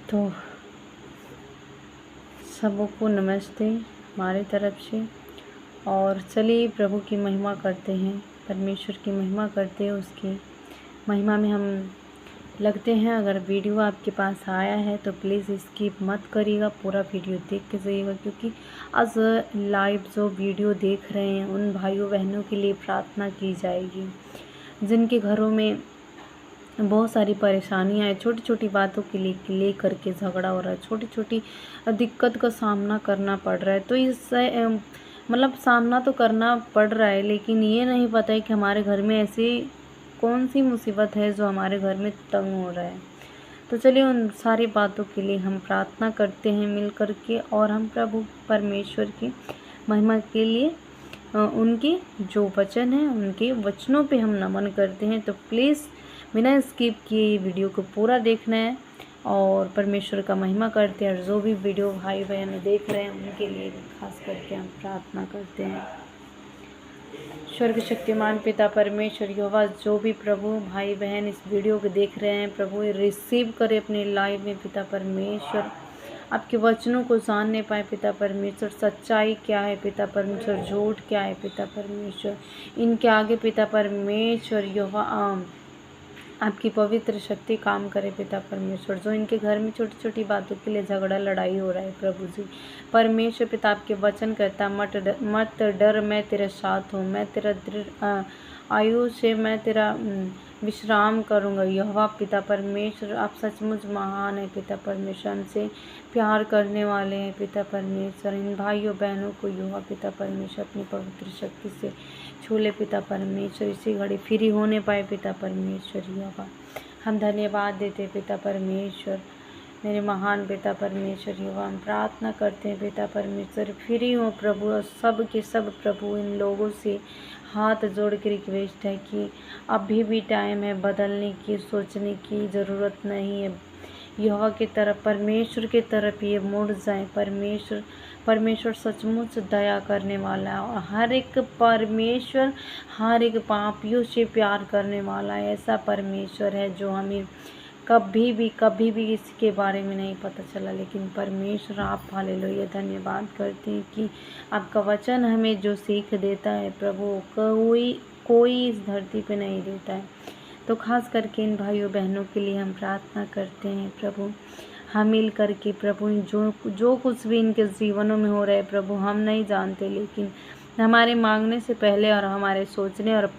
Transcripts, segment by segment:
तो सबको नमस्ते हमारी तरफ से। और चलिए प्रभु की महिमा करते हैं, परमेश्वर की महिमा करते हैं, उसकी महिमा में हम लगते हैं। अगर वीडियो आपके पास आया है तो प्लीज़ स्किप मत करिएगा, पूरा वीडियो देख के जाइएगा, क्योंकि आज लाइव जो वीडियो देख रहे हैं उन भाइयों बहनों के लिए प्रार्थना की जाएगी जिनके घरों में बहुत सारी परेशानियाँ हैं, छोटी छोटी बातों के ले करके झगड़ा हो रहा है, छोटी छोटी दिक्कत का सामना करना पड़ रहा है। तो इससे मतलब सामना तो करना पड़ रहा है, लेकिन ये नहीं पता है कि हमारे घर में ऐसी कौन सी मुसीबत है जो हमारे घर में तंग हो रहा है। तो चलिए उन सारी बातों के लिए हम प्रार्थना करते हैं मिल कर के, और हम प्रभु परमेश्वर की महिमा के लिए उनके जो वचन हैं उनके वचनों पे हम नमन करते हैं। तो प्लीज़ बिना स्किप किए वीडियो को पूरा देखना है और परमेश्वर का महिमा करते हैं। और जो भी वीडियो भाई बहन देख रहे हैं उनके लिए खास करके हम प्रार्थना करते हैं। स्वर्ग शक्तिमान पिता परमेश्वर यहोवा, जो भी प्रभु भाई बहन इस वीडियो को देख रहे हैं प्रभु, रिसीव करे अपने लाइफ में पिता परमेश्वर, आपके वचनों को जानने पाए पिता परमेश्वर, सच्चाई क्या है पिता परमेश्वर, झूठ क्या है पिता परमेश्वर, इनके आगे पिता परमेश्वर यहोवा आपकी पवित्र शक्ति काम करे पिता परमेश्वर। जो इनके घर में छोटी छोटी बातों के लिए झगड़ा लड़ाई हो रहा है प्रभु जी, परमेश्वर पिता आपके वचन कहता मत डर, मैं तेरे साथ हूँ, मैं तेरा दृढ़ आयु से मैं तेरा विश्राम करूँगा। यहोवा पिता परमेश्वर, आप सचमुच महान है पिता परमेश्वर, हमसे प्यार करने वाले हैं पिता परमेश्वर। इन भाइयों बहनों को यहोवा पिता परमेश्वर अपनी पवित्र शक्ति से छू ले पिता परमेश्वर, इसी घड़ी फ्री होने पाए पिता परमेश्वर यहोवा। हम धन्यवाद देते पिता परमेश्वर, मेरे महान पिता परमेश्वर यहोवा। हम प्रार्थना करते हैं पिता परमेश्वर, फ्री हो प्रभु, और सब के सब प्रभु इन लोगों से हाथ जोड़ के रिक्वेस्ट है कि अभी भी टाइम है बदलने की, सोचने की ज़रूरत नहीं है। यहोवा की तरफ, परमेश्वर की तरफ ये मुड़ जाए। परमेश्वर सचमुच दया करने वाला है, और हर एक परमेश्वर हर एक पापियों से प्यार करने वाला है। ऐसा परमेश्वर है जो हमें कभी भी इसके बारे में नहीं पता चला, लेकिन परमेश्वर आप हालेलुया धन्यवाद करते हैं कि आपका वचन हमें जो सीख देता है प्रभु, कोई इस धरती पे नहीं देता है। तो खास करके इन भाइयों बहनों के लिए हम प्रार्थना करते हैं प्रभु, हम मिल करके प्रभु जो कुछ भी इनके जीवनों में हो रहा है प्रभु, हम नहीं जानते, लेकिन हमारे मांगने से पहले और हमारे सोचने और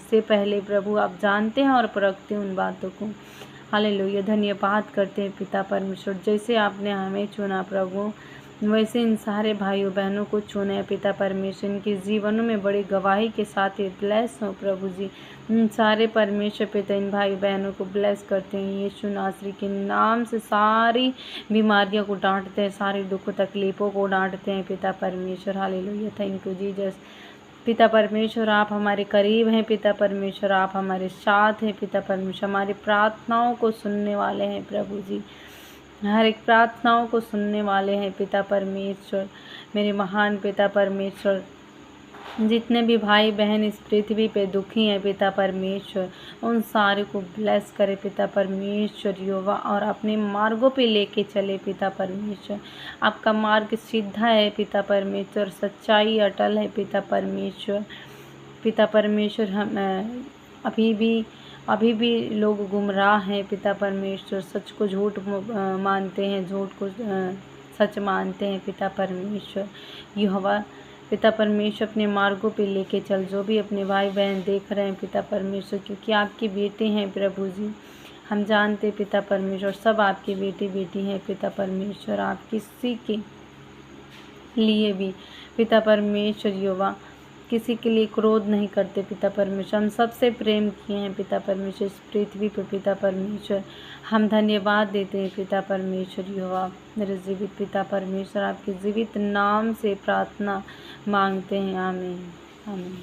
से पहले प्रभु आप जानते हैं और परखते हैं उन बातों को। हालेलुया धन्यवाद करते हैं पिता परमेश्वर, जैसे आपने हमें चुना प्रभु, वैसे इन सारे भाइयों बहनों को चुने हैं पिता परमेश्वर, इनके जीवनों में बड़ी गवाही के साथ ये ब्लेस हो प्रभु जी। इन सारे परमेश्वर पिता इन भाई बहनों को ब्लेस करते हैं, यीशु नासरी के नाम से सारी बीमारियों को डांटते हैं, सारी दुख तकलीफ़ों को डांटते हैं पिता परमेश्वर। Hallelujah thank you Jesus. पिता परमेश्वर आप हमारे करीब हैं पिता परमेश्वर, आप हमारे साथ हैं पिता परमेश्वर, हमारी प्रार्थनाओं को सुनने वाले हैं प्रभु जी, हर एक प्रार्थनाओं को सुनने वाले हैं पिता परमेश्वर। मेरे महान पिता परमेश्वर, जितने भी भाई बहन इस पृथ्वी पे दुखी हैं पिता परमेश्वर, उन सारे को ब्लेस करे पिता परमेश्वर यहोवा, और अपने मार्गों पे लेके चले पिता परमेश्वर। आपका मार्ग सीधा है पिता परमेश्वर, सच्चाई अटल है पिता परमेश्वर। पिता परमेश्वर हम अभी भी लोग गुमराह हैं पिता परमेश्वर, सच को झूठ मानते हैं, झूठ को सच मानते हैं पिता परमेश्वर यहोवा। पिता परमेश्वर अपने मार्गों पे लेके चल, जो भी अपने भाई बहन देख रहे हैं पिता परमेश्वर, क्योंकि आपके बेटे हैं प्रभु जी, हम जानते पिता परमेश्वर सब आपके बेटे बेटी हैं पिता परमेश्वर। आप किसी के लिए भी पिता परमेश्वर यहोवा किसी के लिए क्रोध नहीं करते पिता परमेश्वर, हम सबसे प्रेम किए हैं पिता परमेश्वर इस पृथ्वी पर पिता परमेश्वर। हम धन्यवाद देते हैं पिता परमेश्वर यहोवा, मेरे जीवित पिता परमेश्वर, आपके जीवित नाम से प्रार्थना मांगते हैं, आमीन आमीन।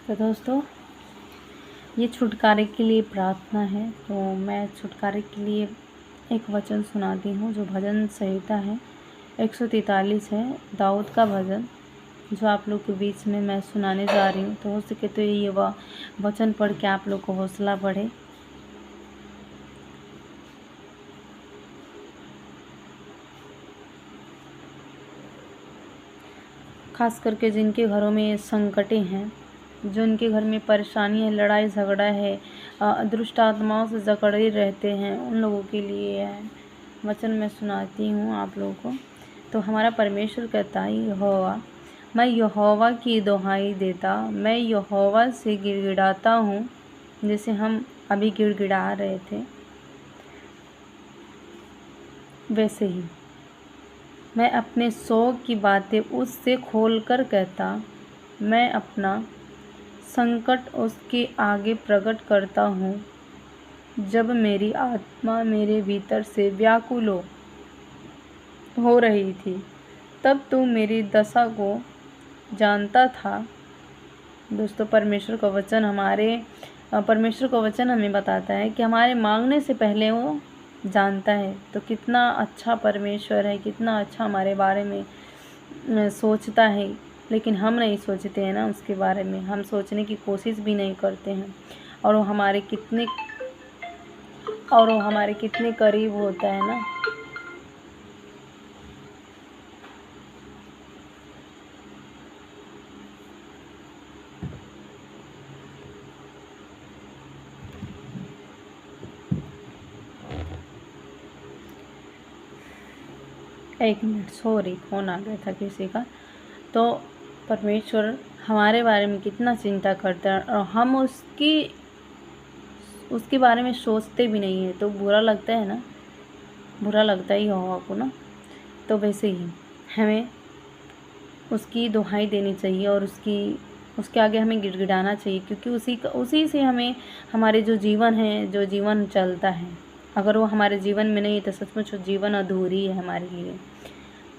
तो दोस्तों ये छुटकारे के लिए प्रार्थना है, तो मैं छुटकारे के लिए एक वचन सुनाती हूँ जो भजन संहिता है 143 है दाऊद का भजन, जो आप लोग के बीच में मैं सुनाने जा रही हूँ। तो हो सके तो ये वचन पढ़ के आप लोग को हौसला बढ़े। खास करके जिनके घरों में संकटें हैं, जो उनके घर में परेशानी है, लड़ाई झगड़ा है, दुष्ट आत्माओं से जकड़े रहते हैं, उन लोगों के लिए है वचन मैं सुनाती हूँ आप लोगों को। तो हमारा परमेश्वर कहता है, यहोवा, मैं यहोवा की दुहाई देता, मैं यहोवा से गिड़गिड़ाता हूँ, जैसे हम अभी गिड़गिड़ा रहे थे वैसे ही मैं अपने शौक की बातें उससे खोलकर कहता, मैं अपना संकट उसके आगे प्रकट करता हूँ। जब मेरी आत्मा मेरे भीतर से व्याकुल हो रही थी, तब तू मेरी दशा को जानता था। दोस्तों, परमेश्वर का वचन हमें बताता है कि हमारे मांगने से पहले वो जानता है। तो कितना अच्छा परमेश्वर है, कितना अच्छा हमारे बारे में सोचता है, लेकिन हम नहीं सोचते हैं ना उसके बारे में, हम सोचने की कोशिश भी नहीं करते हैं। और वो हमारे कितने करीब होता है ना। एक मिनट, सॉरी, फ़ोन आ गया था किसी का। तो परमेश्वर हमारे बारे में कितना चिंता करता है, और हम उसके बारे में सोचते भी नहीं है, तो बुरा लगता है ना, बुरा लगता ही यहोवा को ना। तो वैसे ही हमें उसकी दुहाई देनी चाहिए और उसके आगे हमें गिड़गिड़ाना चाहिए, क्योंकि उसी से हमें हमारे जो जीवन चलता है। अगर वो हमारे जीवन में नहीं तो सचमुच जीवन अधूरी है, हमारे लिए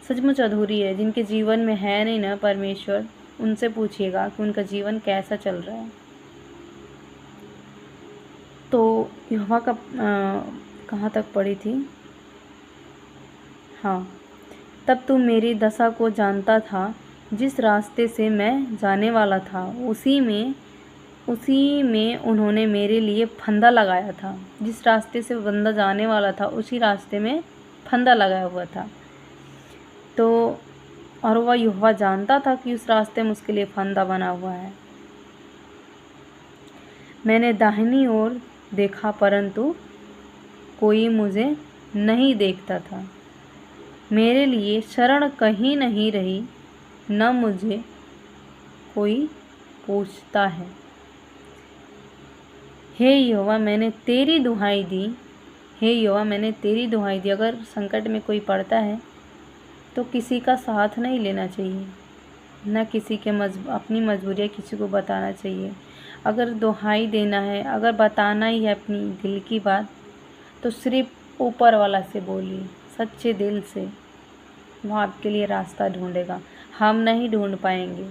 सचमुच अधूरी है। जिनके जीवन में है नहीं ना परमेश्वर, उनसे पूछिएगा कि उनका जीवन कैसा चल रहा है। तो यहोवा का कहाँ तक पढ़ी थी? हाँ, तब तू मेरी दशा को जानता था, जिस रास्ते से मैं जाने वाला था उसी में उन्होंने मेरे लिए फंदा लगाया था। जिस रास्ते से बंदा जाने वाला था उसी रास्ते में फंदा लगाया हुआ था। तो और वह यहोवा जानता था कि उस रास्ते में उसके लिए फंदा बना हुआ है। मैंने दाहिनी ओर देखा, परंतु कोई मुझे नहीं देखता था। मेरे लिए शरण कहीं नहीं रही, न मुझे कोई पूछता है। हे यहोवा, मैंने तेरी दुहाई दी। हे यहोवा, मैंने तेरी दुहाई दी। अगर संकट में कोई पड़ता है तो किसी का साथ नहीं लेना चाहिए, न किसी के अपनी मजबूरियाँ किसी को बताना चाहिए। अगर दुहाई देना है, अगर बताना ही है अपनी दिल की बात, तो सिर्फ ऊपर वाला से बोलिए, सच्चे दिल से। वो आपके लिए रास्ता ढूंढेगा, हम नहीं ढूंढ पाएंगे,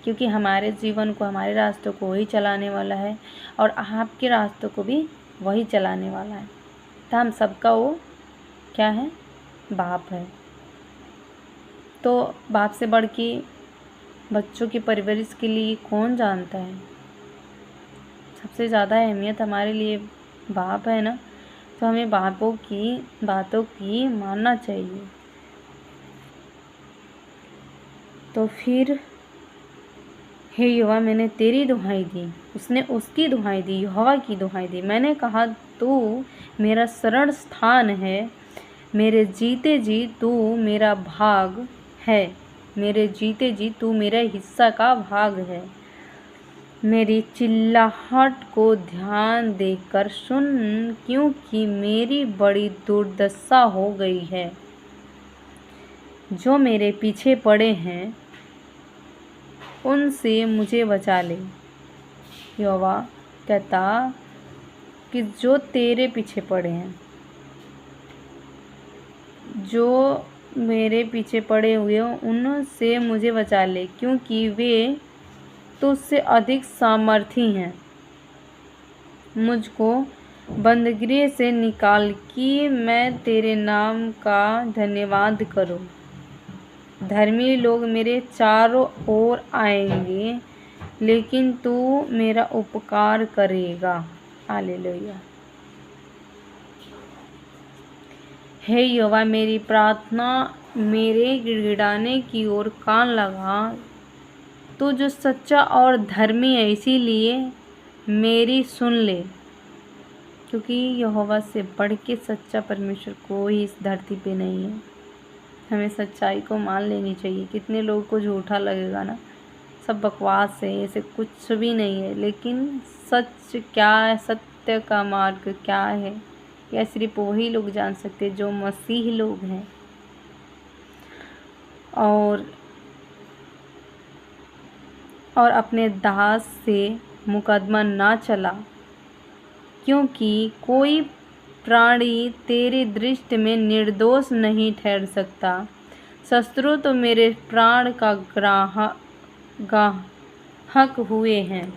क्योंकि हमारे जीवन को, हमारे रास्तों को वही चलाने वाला है, और आपके रास्तों को भी वही चलाने वाला है। तो हम सबका वो क्या है? बाप है। तो बाप से बढ़ के बच्चों की परवरिश के लिए कौन जानता है? सबसे ज़्यादा अहमियत हमारे लिए बाप है ना। तो हमें बापों की बातों की मानना चाहिए। तो फिर हे यहोवा, मैंने तेरी दुहाई दी। उसने उसकी दुहाई दी, यहोवा की दुहाई दी। मैंने कहा, तू मेरा शरण स्थान है, मेरे जीते जी तू मेरा भाग है। मेरे जीते जी तू मेरे हिस्सा का भाग है। मेरी चिल्लाहट को ध्यान देकर सुन, क्योंकि मेरी बड़ी दुर्दशा हो गई है। जो मेरे पीछे पड़े हैं उनसे मुझे बचा ले। यहोवा कहता कि जो तेरे पीछे पड़े हैं, जो मेरे पीछे पड़े हुए उनसे मुझे बचा ले, क्योंकि वे तुझसे अधिक सामर्थी हैं। मुझको बंदगृह से निकाल कि मैं तेरे नाम का धन्यवाद करूं। धर्मी लोग मेरे चारों ओर आएंगे, लेकिन तू मेरा उपकार करेगा। हालेलुया। हे यहोवा, मेरी प्रार्थना, मेरे गिड़गिड़ाने की ओर कान लगा। तू जो सच्चा और धर्मी है, इसीलिए मेरी सुन ले, क्योंकि यहोवा से बढ़ के सच्चा परमेश्वर कोई इस धरती पे नहीं है। हमें सच्चाई को मान लेनी चाहिए। कितने लोगों को झूठा लगेगा ना, सब बकवास है, ऐसे कुछ भी नहीं है, लेकिन सच क्या है, सत्य का मार्ग क्या है, यह सिर्फ वही लोग जान सकते हैं जो मसीह लोग हैं। और अपने दास से मुकदमा ना चला, क्योंकि कोई प्राणी तेरी दृष्टि में निर्दोष नहीं ठहर सकता। शत्रु तो मेरे प्राण का ग्राहक हुए हैं।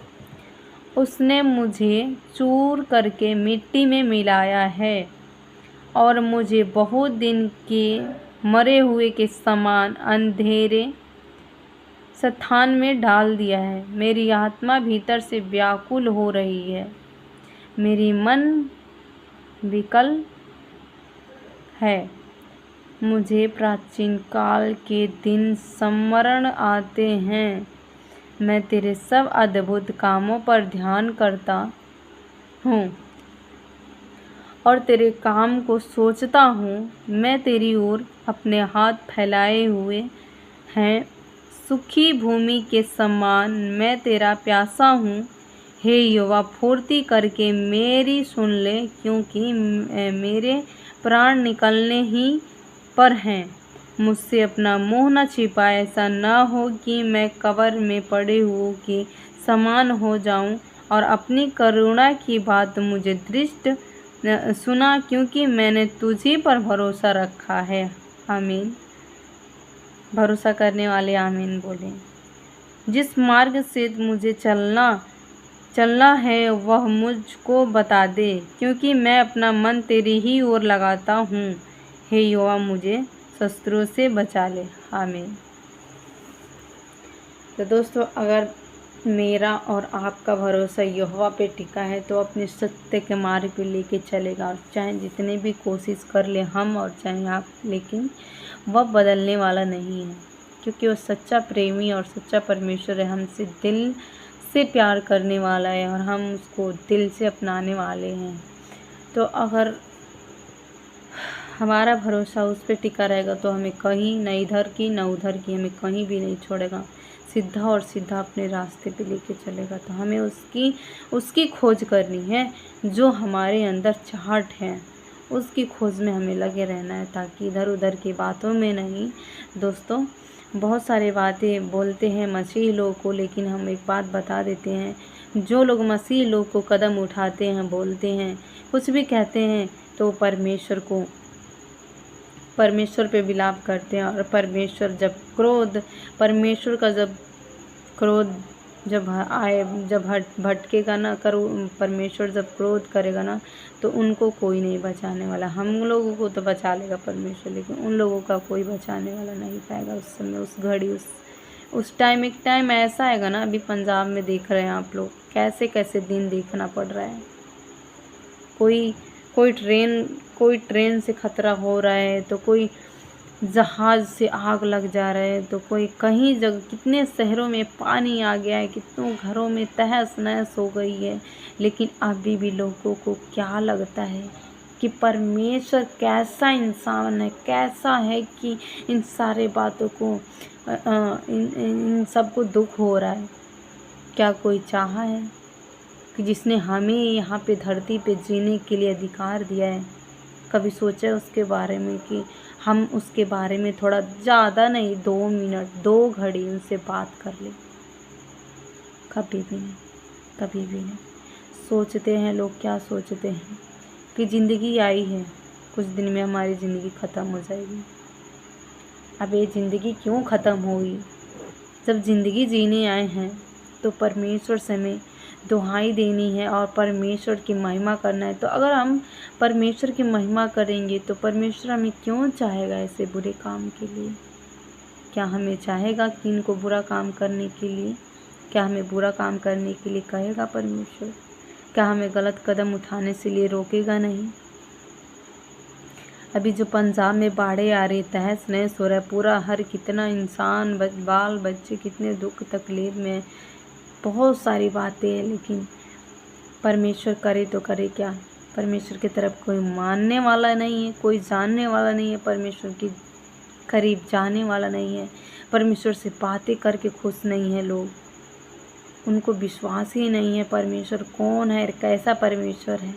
उसने मुझे चूर करके मिट्टी में मिलाया है और मुझे बहुत दिन के मरे हुए के समान अंधेरे स्थान में डाल दिया है। मेरी आत्मा भीतर से व्याकुल हो रही है, मेरी मन विकल है। मुझे प्राचीन काल के दिन स्मरण आते हैं। मैं तेरे सब अद्भुत कामों पर ध्यान करता हूँ और तेरे काम को सोचता हूँ। मैं तेरी ओर अपने हाथ फैलाए हुए हैं, सूखी भूमि के समान मैं तेरा प्यासा हूँ। हे यहोवा, फुर्ती करके मेरी सुन ले, क्योंकि मेरे प्राण निकलने ही पर हैं। मुझसे अपना मुंह न छिपा, ऐसा न हो कि मैं कब्र में पड़े हुओं के समान हो जाऊं। और अपनी करुणा की बात मुझे दृष्ट सुना, क्योंकि मैंने तुझी पर भरोसा रखा है। आमीन। भरोसा करने वाले आमीन बोले। जिस मार्ग से मुझे चलना है वह मुझको बता दे, क्योंकि मैं अपना मन तेरी ही ओर लगाता हूँ। हे यहोवा, मुझे शत्रुओं से बचा ले। आमीन। तो दोस्तों, अगर मेरा और आपका भरोसा यहोवा पे टिका है तो अपने सत्य के मार्ग पे लेके चलेगा। और चाहे जितने भी कोशिश कर ले हम और चाहे आप, लेकिन वह बदलने वाला नहीं है, क्योंकि वह सच्चा प्रेमी और सच्चा परमेश्वर है। हमसे दिल से प्यार करने वाला है और हम उसको दिल से अपनाने वाले हैं। तो अगर हमारा भरोसा उस पर टिका रहेगा तो हमें कहीं न इधर की न उधर की, हमें कहीं भी नहीं छोड़ेगा। सीधा और सीधा अपने रास्ते पे लेके चलेगा। तो हमें उसकी खोज करनी है, जो हमारे अंदर चाहत है, उसकी खोज में हमें लगे रहना है, ताकि इधर उधर की बातों में नहीं। दोस्तों, बहुत सारे बातें बोलते हैं मसीह लोग को, लेकिन हम एक बात बता देते हैं, जो लोग मसीह लोग को कदम उठाते हैं, बोलते हैं, कुछ भी कहते हैं, तो परमेश्वर पे विलाप करते हैं। और परमेश्वर का क्रोध जब आए, जब भटकेगा ना, परमेश्वर जब क्रोध करेगा ना, तो उनको कोई नहीं बचाने वाला। हम लोगों को तो बचा लेगा परमेश्वर, लेकिन उन लोगों का कोई बचाने वाला नहीं पाएगा उस समय, उस घड़ी, उस टाइम। एक टाइम ऐसा आएगा ना, अभी पंजाब में देख रहे हैं आप लोग, कैसे कैसे दिन देखना पड़ रहा है। कोई ट्रेन से खतरा हो रहा है, तो कोई जहाज़ से आग लग जा रहा है, तो कोई कहीं जगह, कितने शहरों में पानी आ गया है, कितनों घरों में तहस नहस हो गई है। लेकिन अभी भी लोगों को क्या लगता है कि परमेश्वर कैसा इंसान है, कैसा है कि इन सारे बातों को इन सबको दुख हो रहा है। क्या कोई चाहा है कि जिसने हमें यहाँ पे धरती पे जीने के लिए अधिकार दिया है, कभी सोचा है उसके बारे में कि हम उसके बारे में थोड़ा ज़्यादा नहीं, 2 मिनट 2 घड़ी उनसे बात कर ले? कभी भी नहीं, कभी भी नहीं। सोचते हैं लोग, क्या सोचते हैं कि ज़िंदगी आई है, कुछ दिन में हमारी ज़िंदगी ख़त्म हो जाएगी। अब ये ज़िंदगी क्यों ख़त्म होगी? जब ज़िंदगी जीने आए हैं तो परमेश्वर से हमें दुहाई देनी है और परमेश्वर की महिमा करना है। तो अगर हम परमेश्वर की महिमा करेंगे तो परमेश्वर हमें क्यों चाहेगा ऐसे बुरे काम के लिए? क्या हमें चाहेगा कि इनको बुरा काम करने के लिए? क्या हमें बुरा काम करने के लिए कहेगा परमेश्वर? क्या हमें गलत कदम उठाने से लिए रोकेगा नहीं? अभी जो पंजाब में बाढ़ें आ रही, तहस नहस हो रहा है पूरा, हर कितना इंसान बाल बच्चे कितने दुख तकलीफ में, बहुत सारी बातें हैं। लेकिन परमेश्वर करे तो करे क्या? परमेश्वर की तरफ कोई मानने वाला नहीं है, कोई जानने वाला नहीं है, परमेश्वर की करीब जाने वाला नहीं है, परमेश्वर से बातें करके खुश नहीं है लोग, उनको विश्वास ही नहीं है परमेश्वर कौन है, कैसा परमेश्वर है।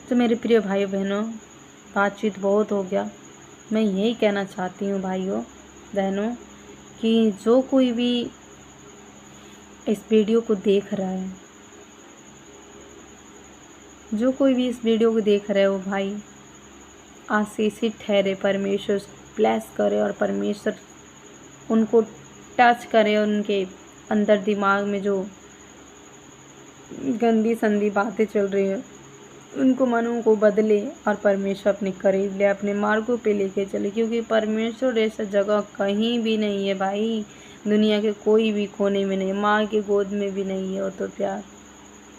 तो मेरे प्रिय भाइयों बहनों, बातचीत बहुत हो गया। मैं यही कहना चाहती हूँ भाइयों बहनों कि जो कोई भी इस वीडियो को देख रहा है, जो कोई भी इस वीडियो को देख रहा है वो भाई आशीषित ठहरे, परमेश्वर ब्लेस करे और परमेश्वर उनको टच करे, उनके अंदर दिमाग में जो गंदी संदी बातें चल रही है उनको मनों को बदले और परमेश्वर अपने करीब ले, अपने मार्गों पे लेके चले। क्योंकि परमेश्वर ऐसा जगह कहीं भी नहीं है भाई, दुनिया के कोई भी कोने में नहीं, माँ के गोद में भी नहीं है। वो तो प्यार,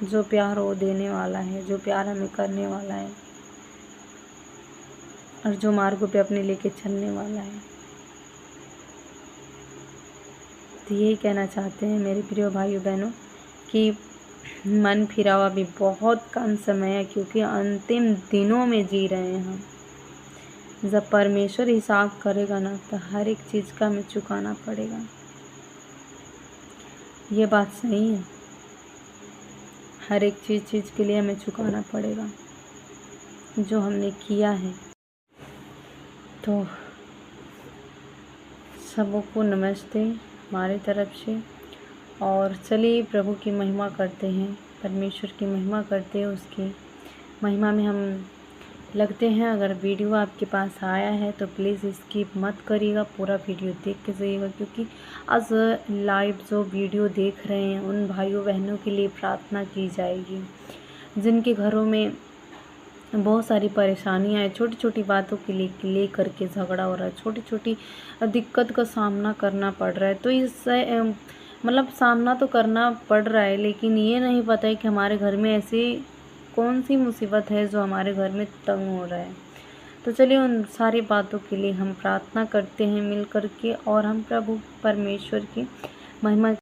जो प्यार वो देने वाला है, जो प्यार हमें करने वाला है और जो मार्गों पे अपने लेके चलने वाला है। तो यही कहना चाहते हैं मेरे प्रिय भाइयों बहनों कि मन फिरा हुआ भी बहुत कम समय है, क्योंकि अंतिम दिनों में जी रहे हैं हम। जब परमेश्वर हिसाब करेगा ना तो हर एक चीज़ का हमें चुकाना पड़ेगा। ये बात सही है, हर एक चीज़ के लिए हमें चुकाना पड़ेगा जो हमने किया है। तो सबको नमस्ते हमारी तरफ से, और चलिए प्रभु की महिमा करते हैं, परमेश्वर की महिमा करते हैं, उसकी महिमा में हम लगते हैं। अगर वीडियो आपके पास आया है तो प्लीज़ स्किप मत करिएगा, पूरा वीडियो देख के जाइएगा। क्योंकि आज लाइव जो वीडियो देख रहे हैं उन भाइयों बहनों के लिए प्रार्थना की जाएगी जिनके घरों में बहुत सारी परेशानियां हैं, छोटी छोटी बातों के ले करके झगड़ा हो रहा है, छोटी छोटी दिक्कत का सामना करना पड़ रहा है। तो इससे मतलब सामना तो करना पड़ रहा है, लेकिन ये नहीं पता है कि हमारे घर में ऐसी कौन सी मुसीबत है जो हमारे घर में तंग हो रहा है। तो चलिए उन सारी बातों के लिए हम प्रार्थना करते हैं मिल कर के, और हम प्रभु परमेश्वर की महिमा